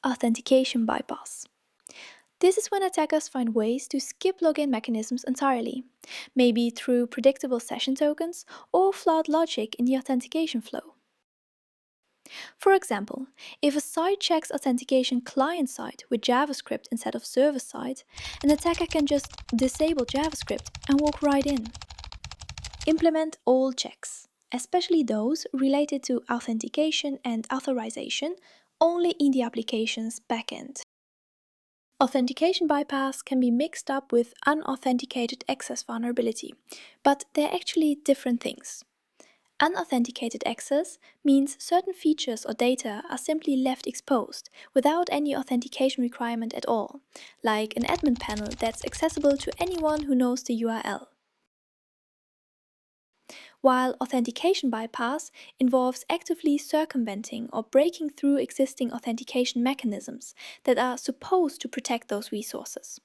Authentication Bypass. This is when attackers find ways to skip login mechanisms entirely, maybe through predictable session tokens or flawed logic in the authentication flow. For example, if a site checks authentication client-side with JavaScript instead of server-side, an attacker can just disable JavaScript and walk right in. Implement all checks, especially those related to authentication and authorization, only in the application's backend. Authentication bypass can be mixed up with unauthenticated access vulnerability, but they're actually different things. Unauthenticated access means certain features or data are simply left exposed without any authentication requirement at all, like an admin panel that's accessible to anyone who knows the URL. While authentication bypass involves actively circumventing or breaking through existing authentication mechanisms that are supposed to protect those resources.